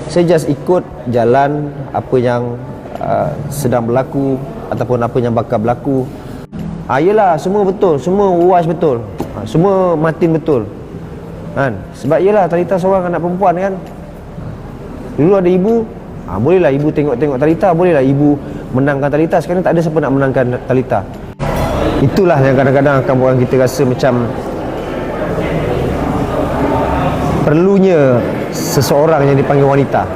Saya just ikut jalan apa yang sedang berlaku ataupun apa yang bakal berlaku. Yelah, semua betul, semua UAS betul, semua Matin betul kan? Sebab yelah, Talita seorang anak perempuan kan. Dulu ada ibu, bolehlah ibu tengok-tengok Talita, bolehlah ibu menangkan Talita. Sekarang tak ada siapa nak menangkan Talita. Itulah yang kadang-kadang akan buat kita rasa macam perlunya seseorang yang dipanggil wanita.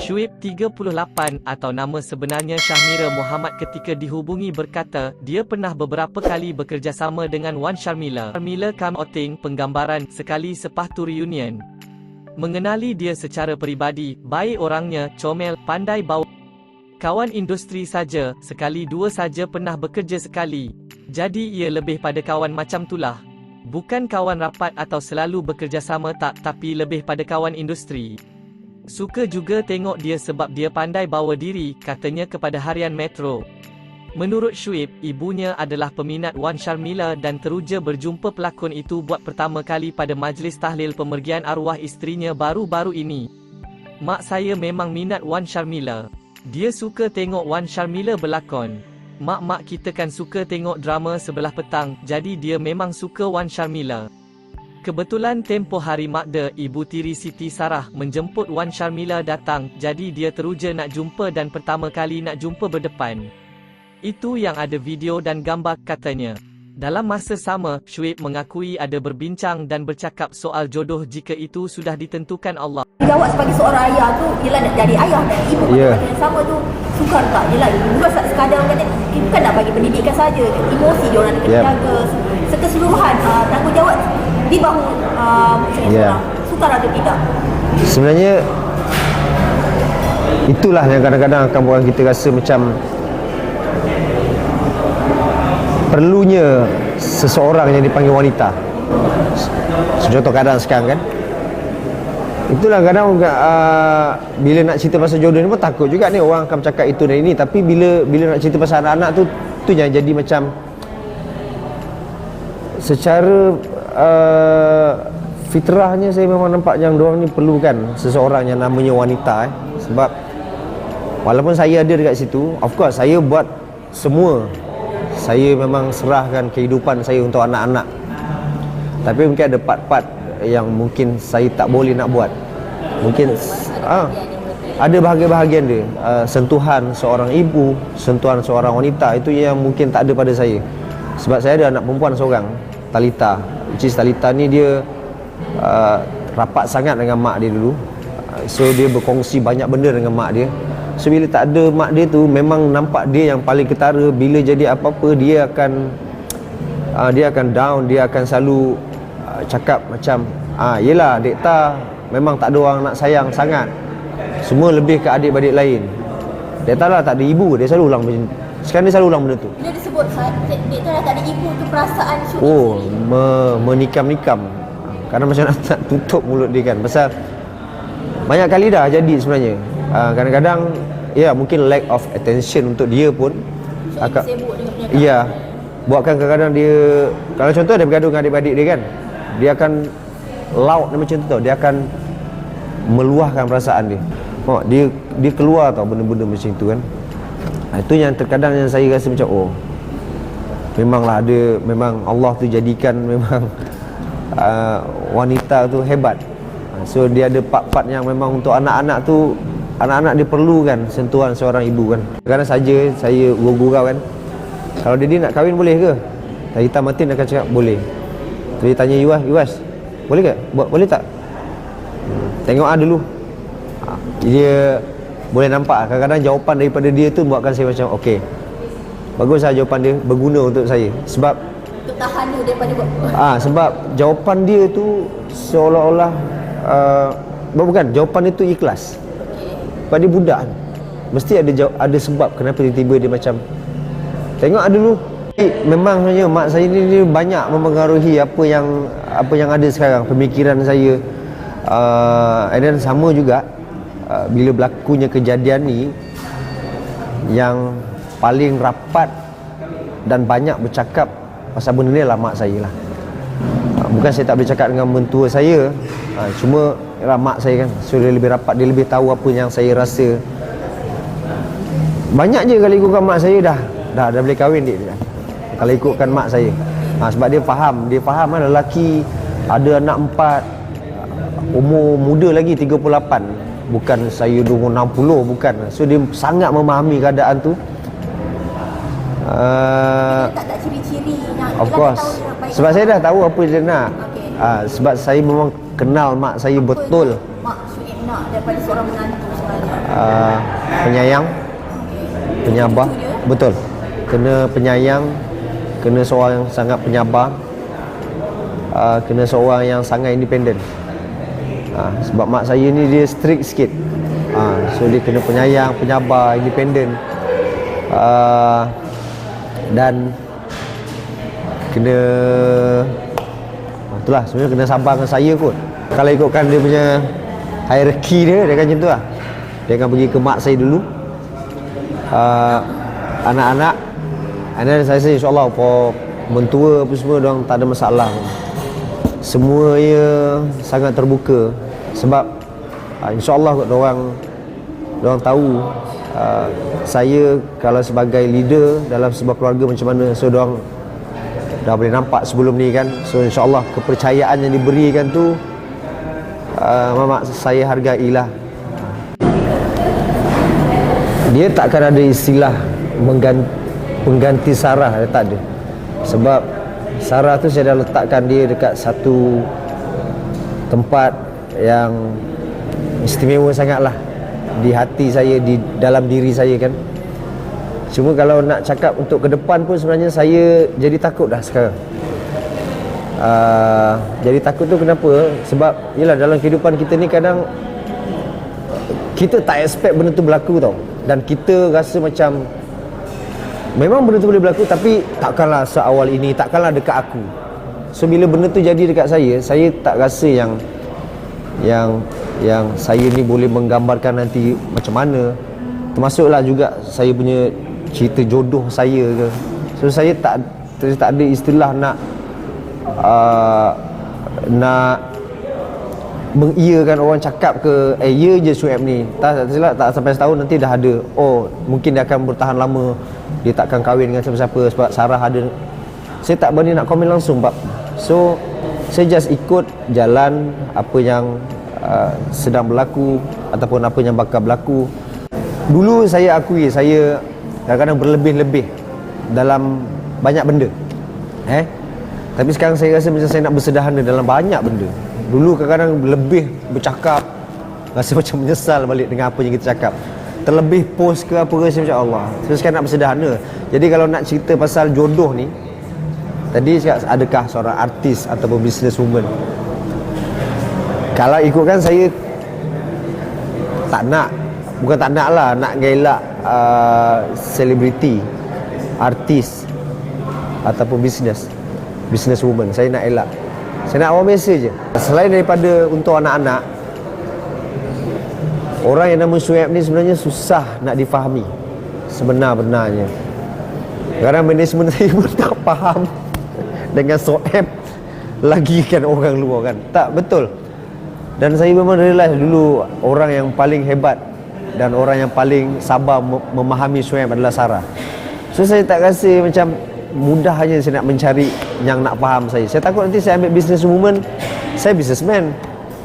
Syuib 38 atau nama sebenarnya Syahmira Muhammad ketika dihubungi berkata dia pernah beberapa kali bekerjasama dengan Wan Syarmila. Syarmila come outing penggambaran sekali sepatu reunion. Mengenali dia secara peribadi, baik orangnya, comel, pandai bawa. Kawan industri saja, sekali dua saja pernah bekerja sekali. Jadi ia lebih pada kawan macam tulah. Bukan kawan rapat atau selalu bekerjasama tak, tapi lebih pada kawan industri. Suka juga tengok dia sebab dia pandai bawa diri, katanya kepada harian Metro. Menurut Syuib, ibunya adalah peminat Wan Syarmila dan teruja berjumpa pelakon itu buat pertama kali pada majlis tahlil pemergian arwah isterinya baru-baru ini. Mak saya memang minat Wan Syarmila. Dia suka tengok Wan Syarmila berlakon. Mak-mak kita kan suka tengok drama sebelah petang, jadi dia memang suka Wan Syarmila. Kebetulan tempoh hari Makda, Ibu Tiri Siti Sarah menjemput Wan Syarmila datang, jadi dia teruja nak jumpa dan pertama kali nak jumpa berdepan. Itu yang ada video dan gambar, katanya. Dalam masa sama, Syuib mengakui ada berbincang dan bercakap soal jodoh jika itu sudah ditentukan Allah. Jawab sebagai seorang ayah tu, ialah nak jadi ayah dan ibu pada yang sama tu, sukar tak? Ialah ibu kan sekadar orang kata, bukan nak bagi pendidikan saja, emosi diorang nak kena jaga, sekeseluruhan tanggungjawab di bahu seorang. Sukar atau tidak? Sebenarnya itulah yang kadang-kadang akan buat kita rasa macam perlunya seseorang yang dipanggil wanita. Contoh keadaan sekarang kan, itulah kadang bila nak cerita pasal jodoh ni pun takut juga ni orang akan bercakap itu dan ini. Tapi bila nak cerita pasal anak-anak tu yang jadi macam secara fitrahnya saya memang nampak yang diorang ni perlukan seseorang yang namanya wanita. Sebab walaupun saya ada dekat situ, of course saya buat semua. Saya memang serahkan kehidupan saya untuk anak-anak. Tapi mungkin ada part-part yang mungkin saya tak boleh nak buat. Mungkin ada bahagian-bahagian dia, sentuhan seorang ibu, sentuhan seorang wanita, itu yang mungkin tak ada pada saya. Sebab saya ada anak perempuan seorang, Talita. Which is Talita ni dia rapat sangat dengan mak dia dulu. So dia berkongsi banyak benda dengan mak dia. So bila tak ada mak dia tu, memang nampak dia yang paling ketara. Bila jadi apa-apa, dia akan down. Dia akan selalu cakap macam yelah Dekta memang tak ada orang nak sayang sangat, semua lebih ke adik-beradik lain. Dekta lah tak ada ibu. Dia selalu ulang macam, sekarang dia selalu ulang benda tu. Bila disebut Dekta dah tak ada ibu tu, perasaan Syuib menikam-nikam. Kadang macam nak tutup mulut dia kan. Pasal banyak kali dah jadi sebenarnya. Kadang-kadang mungkin lack of attention untuk dia pun akan sibuk dengan penyakit. Buatkan kadang-kadang dia, kalau contoh dia bergaduh dengan adik-beradik dia kan, dia akan loud macam tu tau. Dia akan meluahkan perasaan dia. Dia keluar tau benda-benda macam tu kan. Itu yang terkadang yang saya rasa macam memanglah memang Allah tu jadikan memang wanita tu hebat. So dia ada part-part yang memang untuk anak-anak tu, anak-anak dia perlukan sentuhan seorang ibu kan. Kadang saja saya gurau-gurau kan, kalau dia nak kahwin boleh ke? Talita Matin akan cakap boleh. Dia tanya Iwas, boleh ke? Boleh tak? Tengok dulu. Dia boleh nampak kadang-kadang jawapan daripada dia tu buatkan saya macam okey, baguslah jawapan dia, berguna untuk saya. Sebab untuk tahan dia daripada sebab jawapan dia tu seolah-olah bukan, jawapan dia tu ikhlas. Sebab dia budak kan, mesti ada sebab kenapa tiba-tiba dia macam tengok dulu. Memang sebenarnya mak saya ni dia banyak mempengaruhi apa yang ada sekarang, pemikiran saya. And then sama juga bila berlakunya kejadian ni, yang paling rapat dan banyak bercakap pasal benda ni lah mak saya lah. bukan saya tak boleh cakap dengan mentua saya, cuma yalah, mak saya kan, so dia lebih rapat, dia lebih tahu apa yang saya rasa. Banyak je kalau ikutkan mak saya dah boleh kahwin dia dah. Kalau ikutkan mak saya, sebab dia faham kan, lelaki ada anak 4, umur muda lagi 38, bukan saya umur 60, bukan. So dia sangat memahami keadaan tu. Tak ciri-ciri yang Of course. Sebab saya dah tahu apa dia nak. Sebab saya memang kenal mak saya betul. Mak Syuib nak daripada seorang menantu sebenarnya? Penyayang, penyabar. Betul. Kena penyayang, kena seorang yang sangat penyabar, kena seorang yang sangat independen. Sebab mak saya ni dia strict sikit. So dia kena penyayang, penyabar, independen. Dan kena itulah sebenarnya kena sabar dengan saya kot. Kalau ikutkan dia punya hierarki dia akan macam tu lah. Dia akan pergi ke mak saya dulu, anak-anak, and then saya insyaAllah mentua apa semua, diorang tak ada masalah. Semuanya sangat terbuka. Sebab insyaAllah kot diorang tahu saya kalau sebagai leader dalam sebuah keluarga macam mana. So diorang dah boleh nampak sebelum ni kan. So insyaAllah kepercayaan yang diberikan tu mak saya hargailah. Dia takkan ada istilah pengganti Sarah, dia tak ada. Sebab Sarah tu saya dah letakkan dia dekat satu tempat yang istimewa sangat lah di hati saya, di dalam diri saya kan. Cuma kalau nak cakap untuk ke depan pun sebenarnya saya jadi takut dah sekarang. Jadi takut tu kenapa? Sebab yelah, dalam kehidupan kita ni kadang kita tak expect benda tu berlaku tau. Dan kita rasa macam memang benda tu boleh berlaku, tapi takkanlah seawal ini, takkanlah dekat aku. So bila benda tu jadi dekat saya tak rasa yang saya ni boleh menggambarkan nanti macam mana. Termasuklah juga saya punya cerita jodoh saya ke. So saya tak ada istilah nak mengiyakan orang cakap ke ya je Syuib ni. Tak sampai setahun nanti dah ada. Oh, mungkin dia akan bertahan lama, dia takkan kahwin dengan siapa-siapa sebab Sarah ada. Saya tak berani nak komen langsung, Pak. So saya just ikut jalan apa yang sedang berlaku ataupun apa yang bakal berlaku. Dulu saya akui saya kadang-kadang berlebih-lebih dalam banyak benda. Tapi sekarang saya rasa macam saya nak bersederhana dalam banyak benda. Dulu kadang-kadang lebih bercakap, rasa macam menyesal balik dengan apa yang kita cakap. Terlebih post ke apa ke, macam Allah. So sekarang nak bersederhana. Jadi kalau nak cerita pasal jodoh ni, tadi cakap adakah seorang artis ataupun business woman. Kalau ikutkan saya tak nak. Bukan tak nak lah, nak gelak selebriti, artis ataupun business woman. Saya nak elak. Saya nak orang biasa je. Selain daripada untuk anak-anak, orang yang nama Syuib ni sebenarnya susah nak difahami sebenar-benarnya. Kadang management saya pun tak faham dengan Syuib, lagi kan orang luar kan. Tak, betul. Dan saya memang realize dulu orang yang paling hebat dan orang yang paling sabar memahami Syuib adalah Sarah. So saya tak rasa macam mudah hanya saya nak mencari yang nak faham saya. Saya takut nanti saya ambil business woman, saya businessman,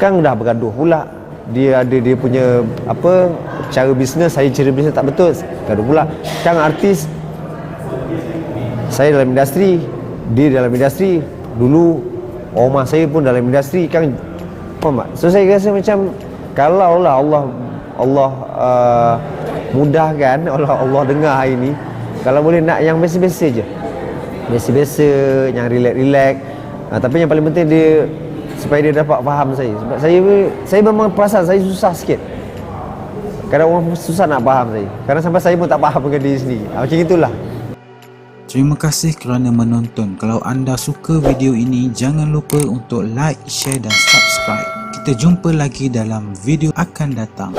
kan dah bergaduh pula. Dia ada dia punya apa cara bisnes, saya cara bisnes tak betul, gaduh pula. Kan artis, saya dalam industri, dia dalam industri. Dulu rumah saya pun dalam industri, kan. Faham tak? So saya rasa macam kalau lah Allah mudahkan, Allah dengar hari ni, kalau boleh nak yang biasa-biasa je, biasa-biasa, yang relax-relax. Tapi yang paling penting dia supaya dia dapat faham saya. Sebab saya memang perasan saya susah sikit. Kadang orang susah nak faham saya. Kadang sampai saya pun tak faham dengan diri sendiri. Macam itulah. Terima kasih kerana menonton. Kalau anda suka video ini, jangan lupa untuk like, share dan subscribe. Kita jumpa lagi dalam video akan datang.